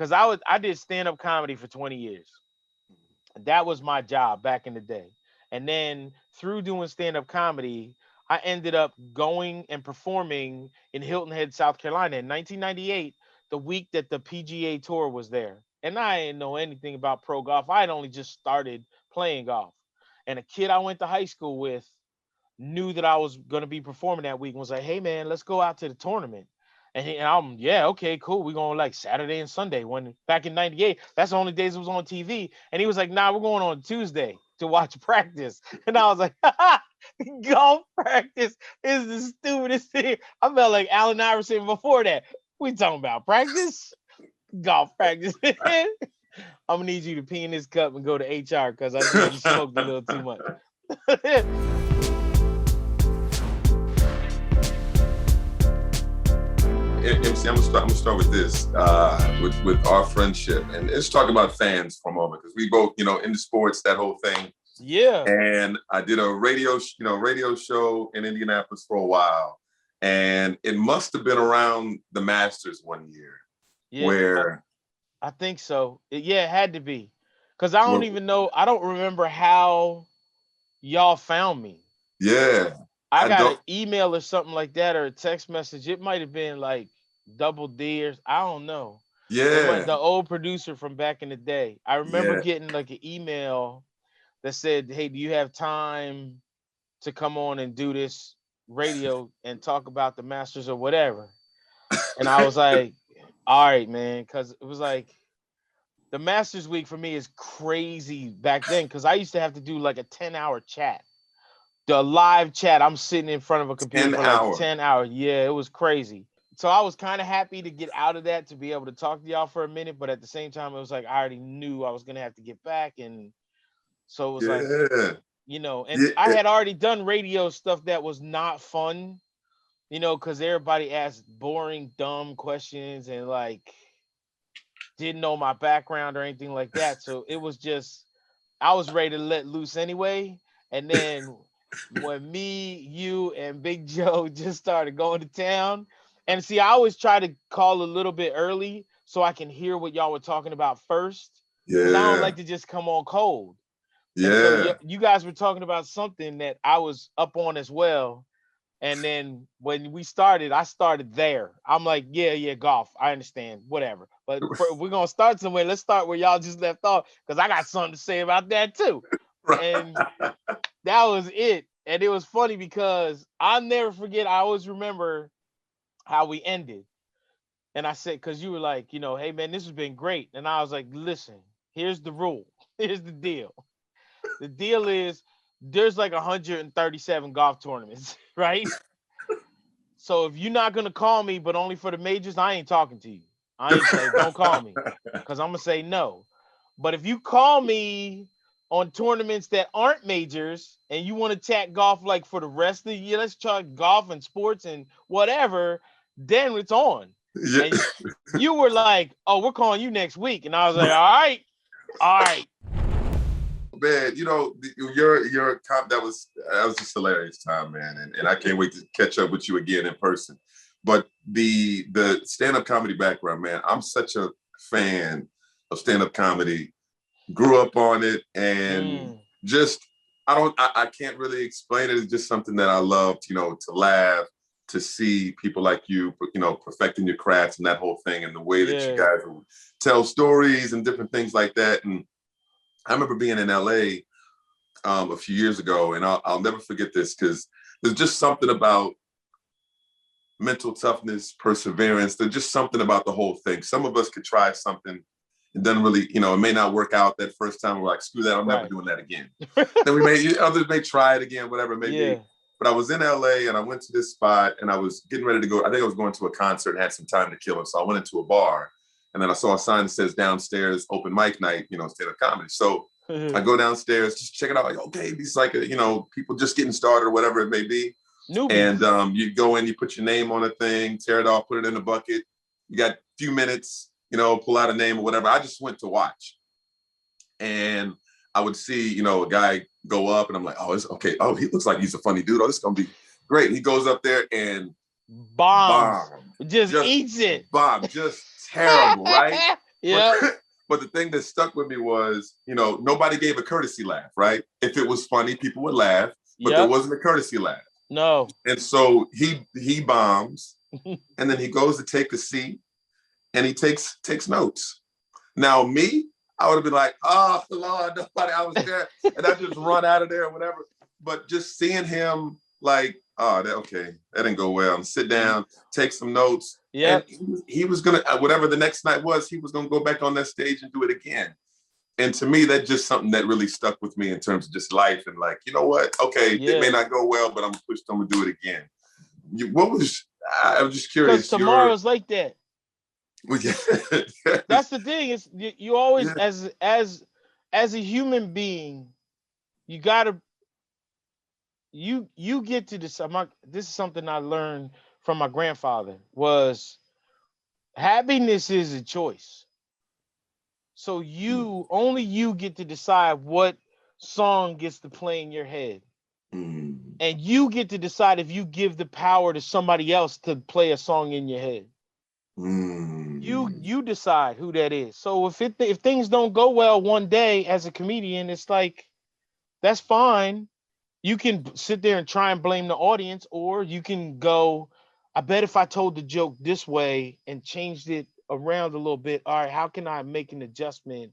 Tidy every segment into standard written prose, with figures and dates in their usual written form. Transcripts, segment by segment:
because I did stand-up comedy for 20 years. That was my job back in the day. And then through doing stand-up comedy, I ended up going and performing in Hilton Head, South Carolina in 1998, the week that the PGA Tour was there. And I didn't know anything about pro golf. I had only just started playing golf. And a kid I went to high school with knew that I was going to be performing that week and was like, "Hey man, let's go out to the tournament." And I'm, yeah, okay, cool. We're going like Saturday and Sunday. When back in 98, that's the only days it was on TV. And he was like, "Nah, we're going on Tuesday to watch practice." And I was like, golf practice is the stupidest thing. I felt like Allen Iverson before that. We talking about practice? Golf practice. I'm gonna need you to pee in this cup and go to HR because I think you smoked a little too much. MC, I'm gonna start with this, with our friendship, and let's talk about fans for a moment because we both, into sports, that whole thing. Yeah. And I did a radio show in Indianapolis for a while, and it must have been around the Masters one year, Yeah, where I think so. Yeah, it had to be. Because I don't even know. I don't remember how y'all found me. yeah, I I got an don't, email or something like that or a text message. It might have been like Double D or I don't know. It might yeah, the old producer from back in the day. I remember yeah, getting like an email that said, "Hey, do you have time to come on and do this radio and talk about the Masters or whatever?" And I was like, "All right, man," because it was like the Masters week for me is crazy back then because I used to have to do like a 10-hour chat. The live chat, I'm sitting in front of a computer an for like hour. 10 hours. Yeah, it was crazy. So I was kind of happy to get out of that to be able to talk to y'all for a minute, but at the same time, it was like I already knew I was gonna have to get back. And so it was like, Yeah, and I yeah, had already done radio stuff that was not fun, because everybody asked boring, dumb questions and like didn't know my background or anything like that. So it was just I was ready to let loose anyway. And then when me, you, and Big Joe just started going to town, and see, I always try to call a little bit early so I can hear what y'all were talking about first, because I don't yeah, like to just come on cold. And so yeah. you guys were talking about something that I was up on as well. And then when we started, I started there. I'm like, yeah, yeah, golf. I understand, whatever. But if we're gonna start somewhere. Let's start where y'all just left off, because I got something to say about that too. And that was it. And it was funny because I'll never forget. I always remember how we ended. And I said, because you were like, hey man, this has been great. And I was like, listen, here's the rule. Here's the deal. The deal is there's like 137 golf tournaments, right? So if you're not gonna call me, but only for the majors, I ain't talking to you. I ain't like, don't call me, because I'm gonna say no. But if you call me on tournaments that aren't majors and you want to chat golf like for the rest of the year, let's talk golf and sports and whatever, then it's on. Yeah. And you were like, "Oh, we're calling you next week," and I was like, all right." Man, your comp that was just hilarious time, man, and I can't wait to catch up with you again in person. But the stand-up comedy background, man, I'm such a fan of stand-up comedy. Grew up on it, and Mm, just I can't really explain it. It's just something that I loved, to laugh, to see people like you, perfecting your crafts and that whole thing, and the way that you yeah. guys would tell stories and different things like that. And I remember being in LA a few years ago, and I'll never forget this because there's just something about mental toughness, perseverance. There's just something about the whole thing. Some of us could try something. It doesn't really, it may not work out that first time. We're like, screw that, I'm never Right. doing that again. Then others may try it again, whatever it may be. Yeah. But I was in LA and I went to this spot and I was getting ready to go. I think I was going to a concert and had some time to kill. And so I went into a bar and then I saw a sign that says downstairs open mic night, stand-up comedy. So I go downstairs, just check it out. Like, okay, these like, people just getting started or whatever it may be. And Newbies. you go in, you put your name on a thing, tear it off, put it in a bucket. You got a few minutes, pull out a name or whatever. I just went to watch. And I would see, a guy go up and I'm like, oh, it's okay. Oh, he looks like he's a funny dude. Oh, this is going to be great. He goes up there and Bombs. bomb, Just just eats it. bomb, just terrible, right? But Yeah. but the thing that stuck with me was, nobody gave a courtesy laugh, right? If it was funny, people would laugh, but there Yep. wasn't a courtesy laugh. No. And so he bombs, and then he goes to take a seat, and he takes notes. Now me, I would have been like, oh Lord, nobody, I was there, and I just run out of there or whatever. But just seeing him like, oh, that didn't go well, and sit down, take some notes. Yep. And he was gonna, whatever the next night was, he was gonna go back on that stage and do it again. And to me, that's just something that really stuck with me in terms of just life and like, you know what? Okay, Yeah. it may not go well, but I'm gonna push them to do it again. I'm just curious. Because tomorrow's like that. Yes. That's the thing. Is you always, Yeah. as a human being, you gotta you get to decide. This is something I learned from my grandfather. Was happiness is a choice. So you get to decide what song gets to play in your head. Mm. And you get to decide if you give the power to somebody else to play a song in your head. You decide who that is. So if things don't go well one day as a comedian, it's like that's fine. You can sit there and try and blame the audience, or you can go, I bet if I told the joke this way and changed it around a little bit, all right, how can I make an adjustment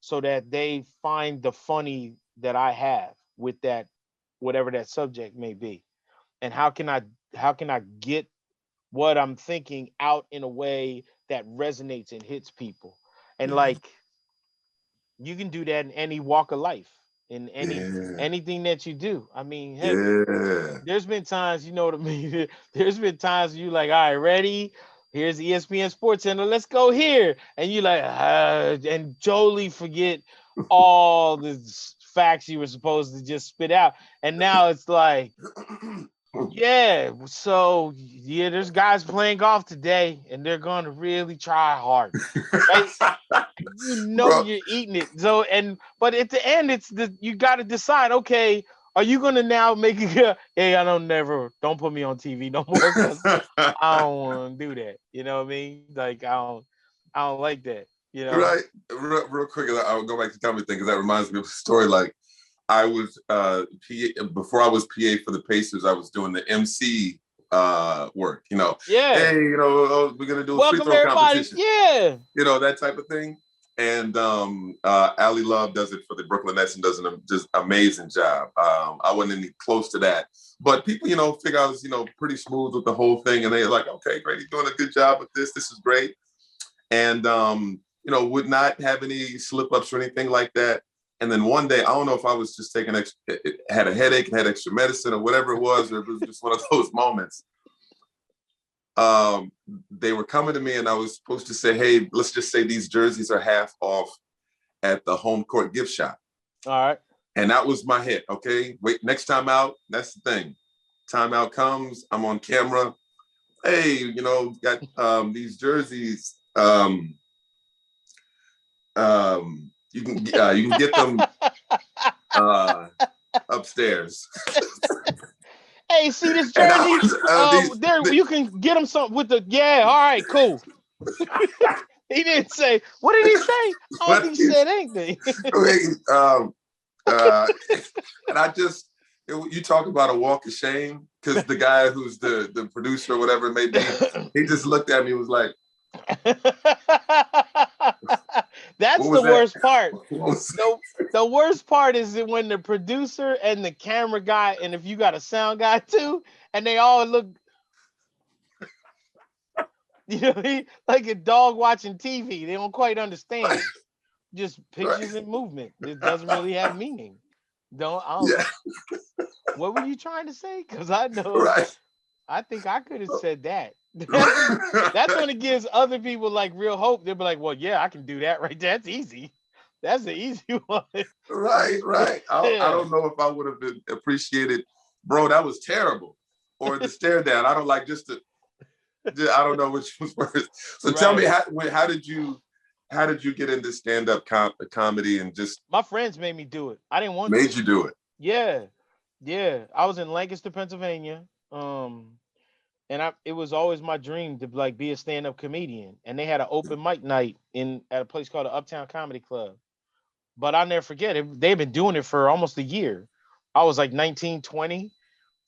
so that they find the funny that I have with that, whatever that subject may be? And how can I get what I'm thinking out in a way that resonates and hits people? And Yeah. like you can do that in any walk of life, in Yeah. anything that you do. I mean, heck, Yeah. there's been times, you know what I mean? There's been times you like, all right, ready? Here's ESPN Sports Center. Let's go here. And you like, and Jolie forget all the facts you were supposed to just spit out. And now it's like, yeah, so yeah, there's guys playing golf today, and they're going to really try hard, right? You know Bro. you're eating it. So but at the end, you got to decide. Okay, are you gonna now make it? Hey, don't put me on TV no more because I don't want to do that. You know what I mean? Like I don't like that. You know? Right. Real quick, I'll go back to the comedy thing because that reminds me of a story. Like I was PA before I was PA for the Pacers. I was doing the MC work. Yeah. Hey, we're gonna do a free Welcome throw everybody. competition. Yeah. That type of thing. And Ali Love does it for the Brooklyn Nets and does an just amazing job. I wasn't any close to that, but people, figure I was, pretty smooth with the whole thing, and they're like, okay, great, you're doing a good job with this. This is great, and would not have any slip ups or anything like that. And then one day, I don't know if I was just taking had a headache and had extra medicine or whatever it was, or it was just one of those moments. They were coming to me and I was supposed to say, hey, let's just say these jerseys are half off at the home court gift shop. All right. And that was my hit. Okay. Wait, next time out, that's the thing. Time out comes, I'm on camera. Hey, got these jerseys. You can get them upstairs. Hey, see this jersey? You can get him something with the. Yeah, all right, cool. He didn't say. What did he say? I don't think he said anything. And I just, you talk about a walk of shame, because the guy who's the producer or whatever it may be, he just looked at me and was like, That's what was the that? worst part. The worst part is when the producer and the camera guy, and if you got a sound guy too, and they all look, like a dog watching TV. They don't quite understand. Just pictures and movement. It doesn't really have meaning. Yeah. What were you trying to say? Because I know. Right. I think I could have said that. That's when it gives other people like real hope. They'll be like, well, yeah, I can do that right there. That's easy. That's the easy one. Right. I don't know if I would have been appreciated. Bro, that was terrible. Or the stare down. I don't like I don't know which was worse. So tell me, how did you get into stand-up comedy and just... My friends made me do it. I didn't want to. Made you do it? Yeah. I was in Lancaster, Pennsylvania. and it was always my dream to like be a stand-up comedian. And they had an open mic night in at a place called the Uptown Comedy Club. But I'll never forget it. They've been doing it for almost a year. I was like 19, 20.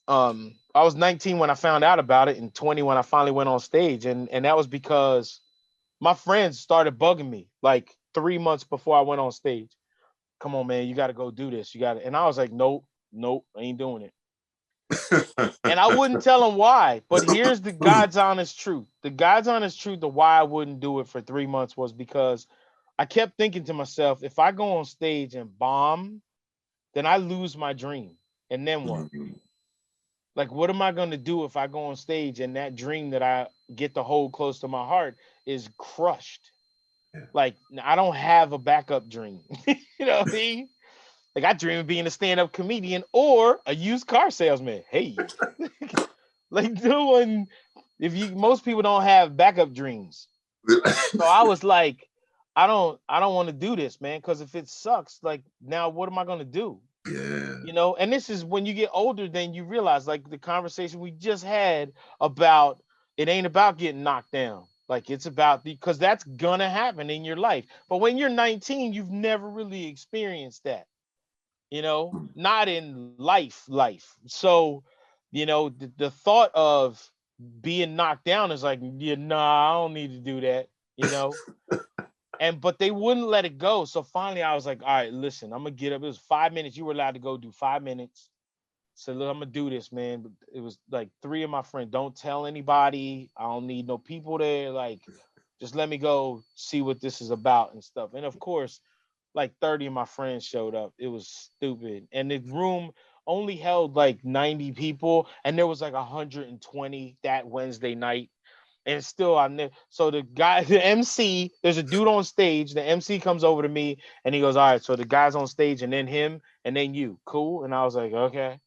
I was 19 when I found out about it, and 20 when I finally went on stage. And that was because my friends started bugging me like 3 months before I went on stage. Come on, man, you got to go do this. You got to. And I was like, nope, nope, I ain't doing it. And I wouldn't tell them why. But here's the God's honest truth. The God's honest truth of why I wouldn't do it for 3 months was because I kept thinking to myself, if I go on stage and bomb, then I lose my dream. And then what? Like, what am I going to do if I go on stage and that dream that I get to hold close to my heart is crushed? Like, I don't have a backup dream. You know what I mean? Like, I dream of being a stand-up comedian or a used car salesman. Hey, like doing if you most people don't have backup dreams. So I was like, I don't want to do this, man, because if it sucks, like now what am I gonna do? Yeah. You know, and this is when you get older, then you realize like the conversation we just had about it ain't about getting knocked down. Like it's about because that's gonna happen in your life. But when you're 19, you've never really experienced that, you know, not in life. So, you know, the thought of being knocked down is like, yeah, nah, I don't need to do that, you know. And but they wouldn't let it go. So finally I was like, all right, listen, I'm gonna get up. It was 5 minutes. You were allowed to go do 5 minutes. So look, I'm gonna do this, man. But it was like three of my friends. Don't tell anybody. I don't need no people there. Like, just let me go see what this is about and stuff. And of course, like 30 of my friends showed up. It was stupid. And the room only held like 90 people, and there was like 120 that Wednesday night. And still, so the guy, the MC, there's a dude on stage. The MC comes over to me and he goes, "All right, so the guy's on stage, and then him, and then you, cool?" And I was like, "Okay."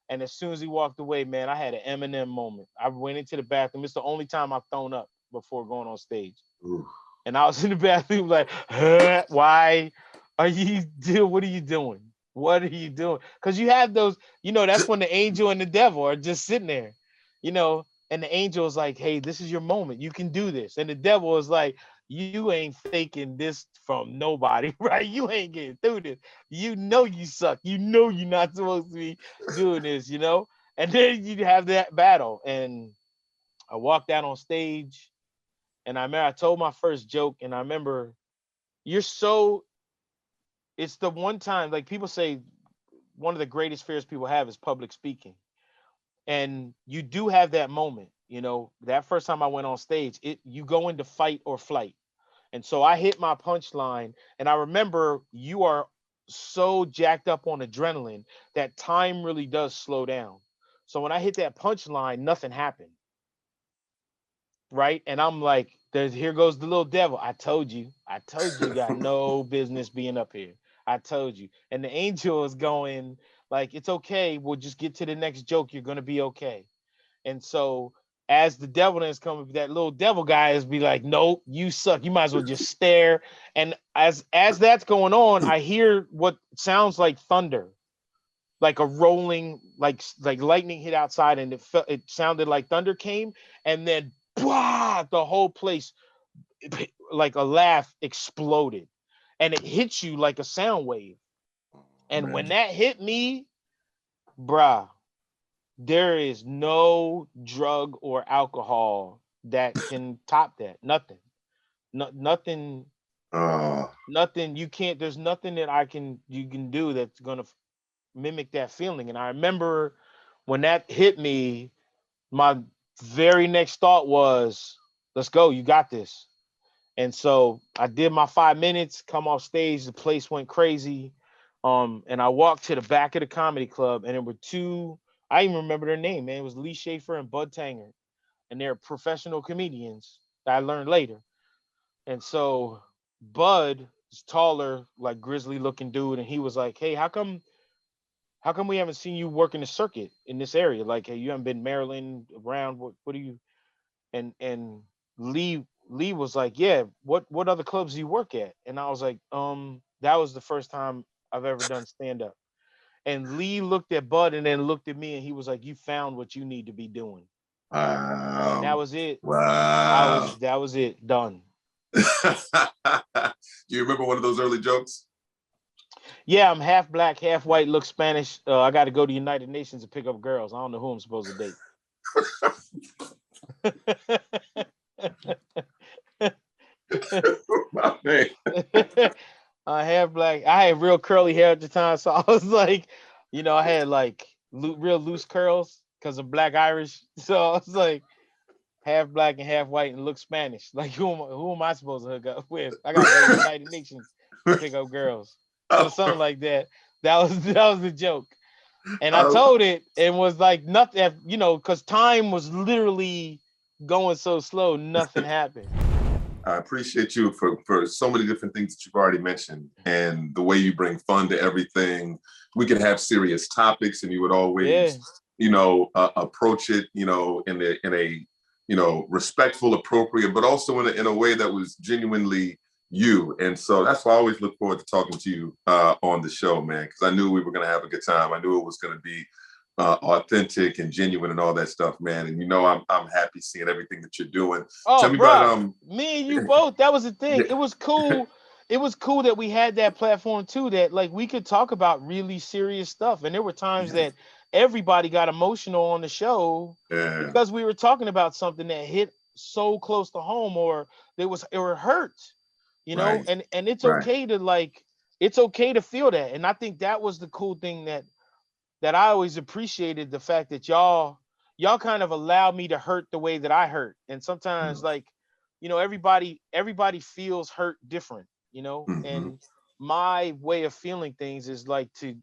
And as soon as he walked away, man, I had an Eminem moment. I went into the bathroom. It's the only time I've thrown up before going on stage. Ooh. And I was in the bathroom like, huh, why are you doing? What are you doing? What are you doing? Because you have those, you know, that's when the angel and the devil are just sitting there, you know, and the angel is like, hey, this is your moment. You can do this. And the devil is like, you ain't faking this from nobody, right? You ain't getting through this. You know you suck. You know you're not supposed to be doing this, you know? And then you have that battle. And I walked out on stage and I remember I told my first joke, and I remember you're so it's the one time like people say one of the greatest fears people have is public speaking. And you do have that moment, you know, that first time I went on stage, it you go into fight or flight. And so I hit my punchline, and I remember you are so jacked up on adrenaline that time really does slow down. So when I hit that punchline, nothing happened. Right? And I'm like, there's here goes the little devil. I told you. I told you got no business being up here. I told you. And the angel is going like, it's okay. We'll just get to the next joke. You're gonna be okay. And so as the devil is coming, that little devil guy is be like, nope, you suck. You might as well just stare. And as that's going on, I hear what sounds like thunder, like a rolling, like lightning hit outside, and it sounded like thunder came, and then blah, the whole place like a laugh exploded, and it hits you like a sound wave. And when Man. that hit me, bruh, there is no drug or alcohol that can top that. Nothing. No, nothing. Oh, Nothing. You can't. There's nothing that you can do that's gonna mimic that feeling. And I remember when that hit me, my very next thought was, let's go, you got this. And so I did my 5 minutes, come off stage, the place went crazy. And I walked to the back of the comedy club, and there were two, I even remember their name, man. It was Lee Schaefer and Bud Tanger. And they're professional comedians that I learned later. And so Bud is taller, like grizzly looking dude, and he was like, hey, how come we haven't seen you working the circuit in this area? Like, hey, you haven't been Maryland around. What do you? And Lee was like, yeah. What other clubs do you work at? And I was like, that was the first time I've ever done stand up. And Lee looked at Bud and then looked at me, and he was like, you found what you need to be doing. And that Wow. was it. Wow. That was it. Done. Do you remember one of those early jokes? Yeah, I'm half black, half white, look Spanish. I got to go to United Nations to pick up girls. I don't know who I'm supposed to date. My man. Half black. I had real curly hair at the time, so I was like, I had like real loose curls because of Black Irish. So I was like half black and half white and look Spanish. Like who am I supposed to hook up with? I gotta go to United Nations to pick up girls. So something like that. That was the joke. And I I, told it and was like nothing, because time was literally going so slow, nothing happened. I appreciate you for so many different things that you've already mentioned and the way you bring fun to everything. We could have serious topics, and you would Yeah. always, approach it, in a respectful, appropriate, but also in a way that was genuinely you. And so that's why I always look forward to talking to you on the show, man, because I knew we were going to have a good time. I knew it was going to be authentic and genuine and all that stuff, man. And I'm happy seeing everything that you're doing. Oh, Tell me about bruh, me and you both. That was the thing. yeah, It was cool. It was cool that we had that platform too. That like we could talk about really serious stuff, and there were times yeah, that everybody got emotional on the show yeah, because we were talking about something that hit so close to home, or it were hurt. right, And it's right, okay to it's okay to feel that. And I think that was the cool thing that I always appreciated, the fact that y'all kind of allowed me to hurt the way that I hurt. And sometimes mm-hmm. everybody feels hurt different. Mm-hmm. And my way of feeling things is like to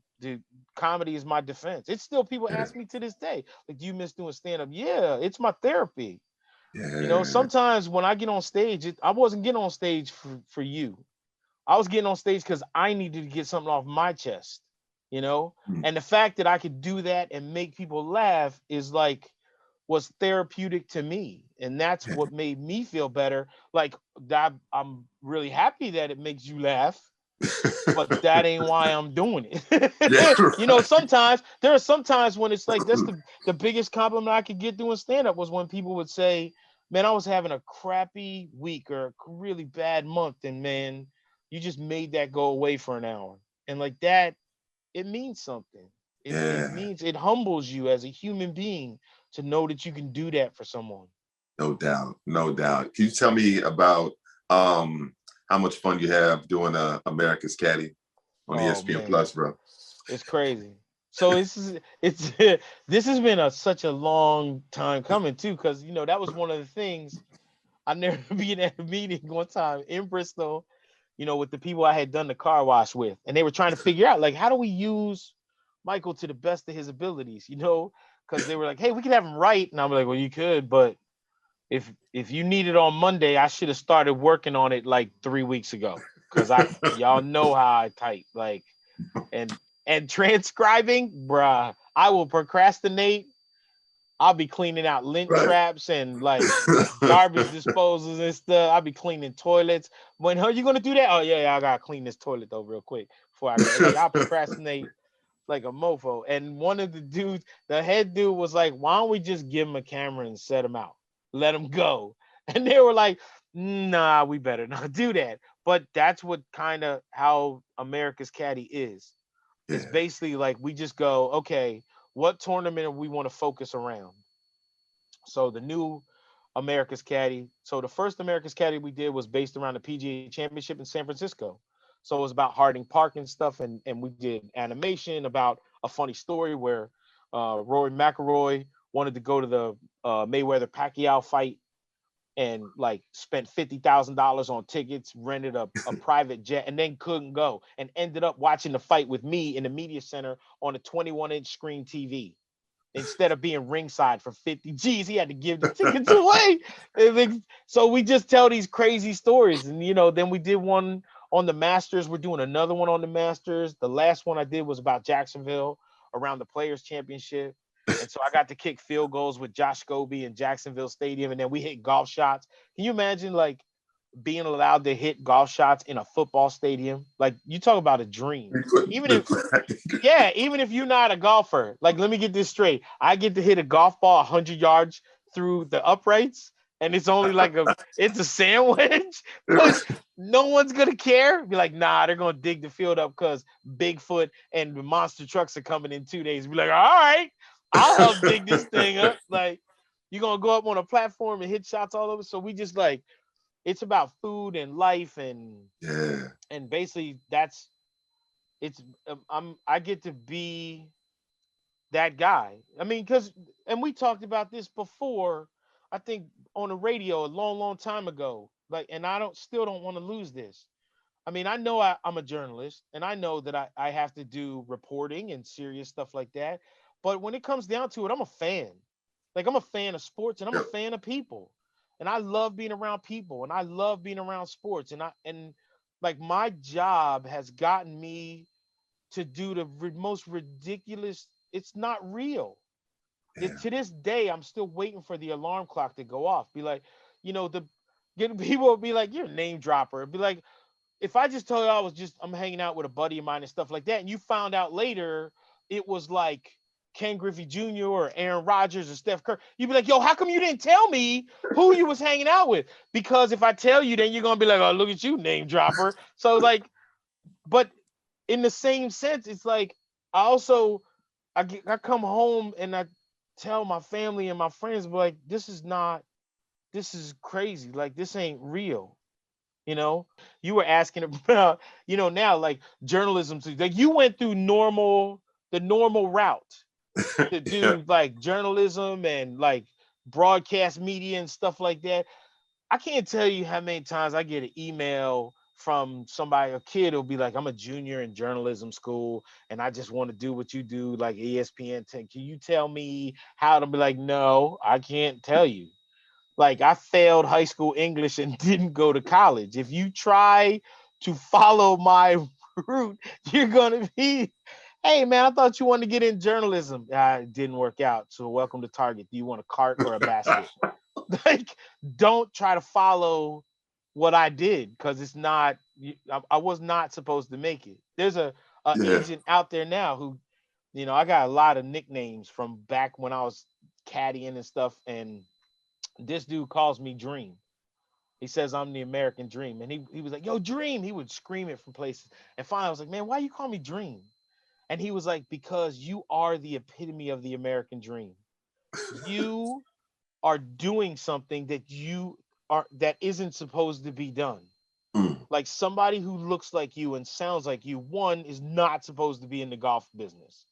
comedy is my defense. It's still, people Yeah, ask me to this day, like, do you miss doing stand up? Yeah, it's my therapy. yeah, Sometimes when I get on stage, I wasn't getting on stage for you. I was getting on stage because I needed to get something off my chest, you know? mm, And the fact that I could do that and make people laugh was therapeutic to me. And that's yeah, what made me feel better. Like, I'm really happy that it makes you laugh, but that ain't why I'm doing yeah, it. right. Sometimes there are some times when it's like that's the biggest compliment I could get doing stand up was when people would say, "Man, I was having a crappy week or a really bad month, and man, you just made that go away for an hour." And like that, it means something. It Yeah, means, it humbles you as a human being to know that you can do that for someone. no doubt, no doubt. Can you tell me about um, how much fun you have doing America's Caddy on Oh ESPN man. Plus, bro? It's crazy. So it's this has been such a long time coming too, because that was one of the things. I never been at a meeting one time in Bristol, with the people I had done the car wash with, and they were trying to figure out like how do we use Michael to the best of his abilities, because they were like, hey, we could have him write, and I'm like, well, you could, but if you need it on Monday, I should have started working on it like 3 weeks ago, because y'all know how I type like. And transcribing, bruh, I will procrastinate. I'll be cleaning out lint Right. traps and like garbage disposals and stuff. I'll be cleaning toilets. When are you gonna do that? Oh yeah, I gotta clean this toilet though real quick before I go. Like, I'll procrastinate like a mofo. And one of the dudes, the head dude, was like, "Why don't we just give him a camera and set him out, let him go?" And they were like, "Nah, we better not do that." But that's what kind of how America's Caddy is. It's Yeah. basically like we just go, okay, what tournament we want to focus around? So the new America's Caddy. So the first America's Caddy we did was based around the PGA Championship in San Francisco. So it was about Harding Park and stuff, and we did animation about a funny story where Rory McIlroy wanted to go to the Mayweather Pacquiao fight and like spent $50,000 on tickets, rented a private jet, and then couldn't go, and ended up watching the fight with me in the media center on a 21-inch screen TV. Instead of being ringside for 50 G's, he had to give the tickets away. So we just tell these crazy stories. And, then we did one on the Masters. We're doing another one on the Masters. The last one I did was about Jacksonville around the Players Championship. And so I got to kick field goals with Josh Scobie in Jacksonville Stadium. And then we hit golf shots. Can you imagine like being allowed to hit golf shots in a football stadium? Like, you talk about a dream. Even if Yeah, even if you're not a golfer, like, let me get this straight. I get to hit a golf ball 100 yards through the uprights, and it's only like it's a sandwich, but no one's gonna care. Be like, nah, they're gonna dig the field up because Bigfoot and the monster trucks are coming in 2 days. Be like, all right, I'll help dig this thing up. Like, you're gonna go up on a platform and hit shots all over. So we just like, it's about food and life, Yeah. and basically that's it's I get to be that guy. I mean, because, and we talked about this before, I think on the radio a long, long time ago. Like, and I don't still don't want to lose this. I mean, I know I'm a journalist, and I know that I have to do reporting and serious stuff like that. But when it comes down to it, I'm a fan. Like, I'm a fan of sports, and I'm a Yep. fan of people. And I love being around people, and I love being around sports. And like, my job has gotten me to do the most ridiculous. It's not real. Yeah. To this day, I'm still waiting for the alarm clock to go off. Be like, the getting people will be like, you're a name dropper. It'd be like, if I just told you I'm hanging out with a buddy of mine and stuff like that, and you found out later it was like Ken Griffey Jr. or Aaron Rodgers or Steph Curry, you'd be like, yo, how come you didn't tell me who you was hanging out with? Because if I tell you, then you're gonna be like, oh, look at you, name dropper. So like, but in the same sense, it's like, I also I come home and I tell my family and my friends, like, this is crazy. Like, this ain't real. You were asking about, now, like, journalism. Like, you went through the normal route to Yeah. do like journalism and like broadcast media and stuff like that. I can't tell you how many times I get an email from somebody, a kid who'll be like, I'm a junior in journalism school and I just want to do what you do, like ESPN 10. Can you tell me how to? Be like, no, I can't tell you. Like, I failed high school English and didn't go to college. If you try to follow my route, you're gonna be, hey man, I thought you wanted to get in journalism. It didn't work out. So welcome to Target. Do you want a cart or a basket? Like, don't try to follow what I did, because it's not. I was not supposed to make it. There's a Yeah. agent out there now who, I got a lot of nicknames from back when I was caddying and stuff, and this dude calls me Dream. He says I'm the American Dream, and he was like, "Yo, Dream!" He would scream it from places, and finally I was like, "Man, why you call me Dream?" And he was like, "Because you are the epitome of the American Dream. You are doing something that isn't supposed to be done. Mm. Like, somebody who looks like you and sounds like you, one, is not supposed to be in the golf business,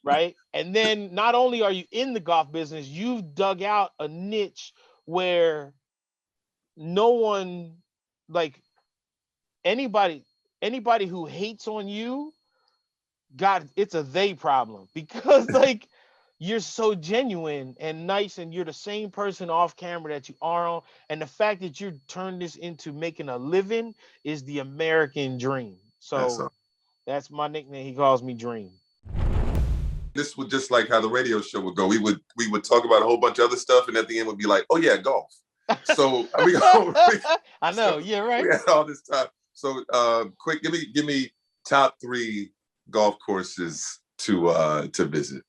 right? And then not only are you in the golf business, you've dug out a niche where no one, like, anybody anybody who hates on you, God, it's a they problem, because like, you're so genuine and nice, and you're the same person off camera that you are on. And the fact that you turned this into making a living is the American dream. That's So all. that's my nickname. He calls me Dream. This was just like how the radio show would go. We would talk about a whole bunch of other stuff, and at the end would be like, "Oh yeah, golf." So I know, so yeah, right. we had all this time. So quick, give me top 3 golf courses to visit.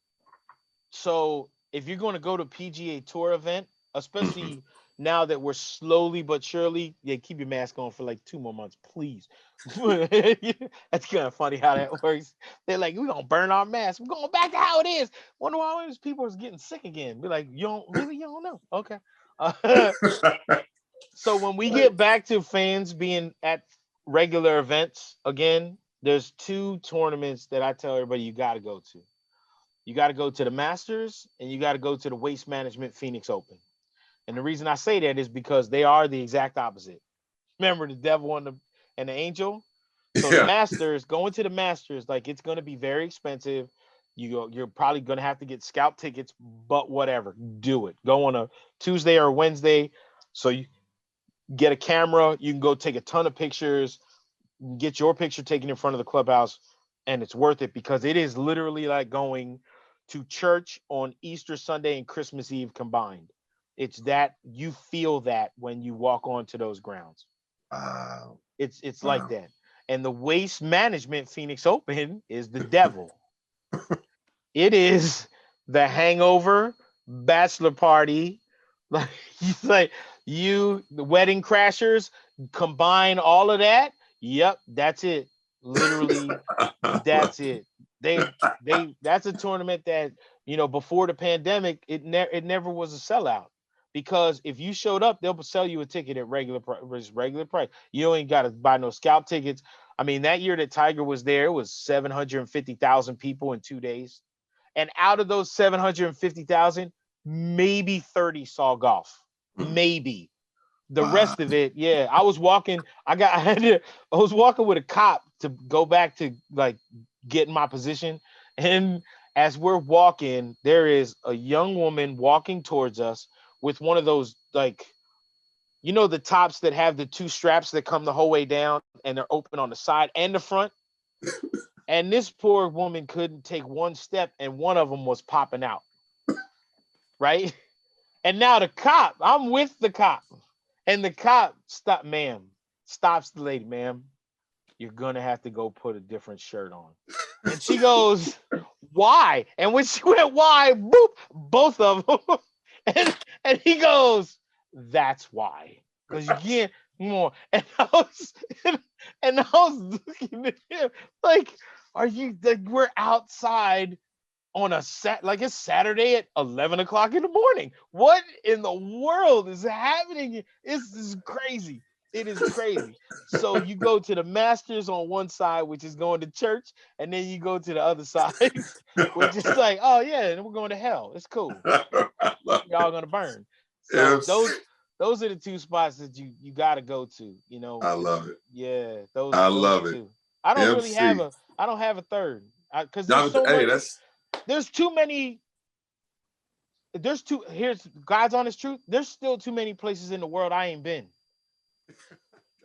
So if you're going to go to PGA Tour event, Mhm. especially now that we're slowly but surely, yeah, keep your mask on for like 2 more months, please. That's kind of funny how that works. They're like, we're gonna burn our masks. We're going back to how it is. Wonder why all these people is getting sick again. Be like, you don't know. Okay. Uh, so when we get back to fans being at regular events again, there's two tournaments that I tell everybody you got to go to. You got to go to the Masters, and you got to go to the Waste Management Phoenix Open. And the reason I say that is because they are the exact opposite. Remember the devil and the angel? So the Yeah. Masters, going to the Masters, like, it's going to be very expensive. You're probably going to have to get scalp tickets, but whatever, do it. Go on a Tuesday or Wednesday, so you get a camera. You can go take a ton of pictures, get your picture taken in front of the clubhouse, and it's worth it, because it is literally like going to church on Easter Sunday and Christmas Eve combined. It's that you feel that when you walk onto those grounds. Wow. It's like Wow. that. And the Waste Management Phoenix Open is the devil. It is the hangover. bachelor party. Like he's like the wedding crashers, combine all of that. Yep, that's it. Literally, that's it. They that's a tournament that, before the pandemic, it never was a sellout, because if you showed up, they'll sell you a ticket at regular price. You ain't got to buy no scalp tickets. I mean, that year that Tiger was there, it was 750,000 people in 2 days. And out of those 750,000, maybe 30 saw golf. Maybe. The Wow. rest of it, yeah. I was walking with a cop to go back to like get in my position. And as we're walking, there is a young woman walking towards us with one of those, like, the tops that have the two straps that come the whole way down and they're open on the side and the front. And this poor woman couldn't take one step and one of them was popping out. Right. And now I'm with the cop. And the cop stops the lady, ma'am. You're going to have to go put a different shirt on. And she goes, why? And when she went, why? Boop, both of them. and he goes, that's why. Because you can't more. And I was looking at him like, are you, like, we're outside on like it's Saturday at 11 o'clock in the morning. What in the world is happening? This is crazy. It is crazy. So you go to the Masters on one side, which is going to church, and then you go to the other side, which is like, oh yeah, and we're going to hell. It's cool. Y'all gonna burn. So those are the two spots that you got to go to. I love it. Yeah, I those love are it. two. I don't really have MC. I don't have a third, because No, there's so hey, much. There's too many. Here's God's honest truth. There's still too many places in the world I ain't been.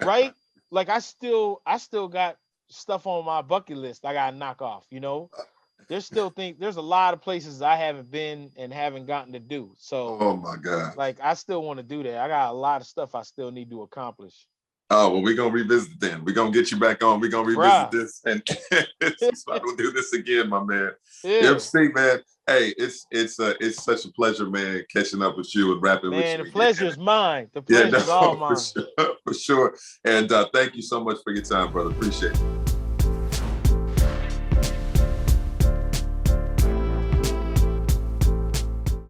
Right? Like I still got stuff on my bucket list I gotta knock off. There's a lot of places I haven't been and haven't gotten to do. So, oh my God. like, I still want to do that. I got a lot of stuff I still need to accomplish. Oh, well, we're going to revisit then. We're going to get you back on. We're going to revisit this. And we'll do this again, my man. Yeah. MC, man. Hey, it's such a pleasure, man, catching up with you and rapping with you. Man, the pleasure's mine. The pleasure's all mine. For sure. And thank you so much for your time, brother. Appreciate it.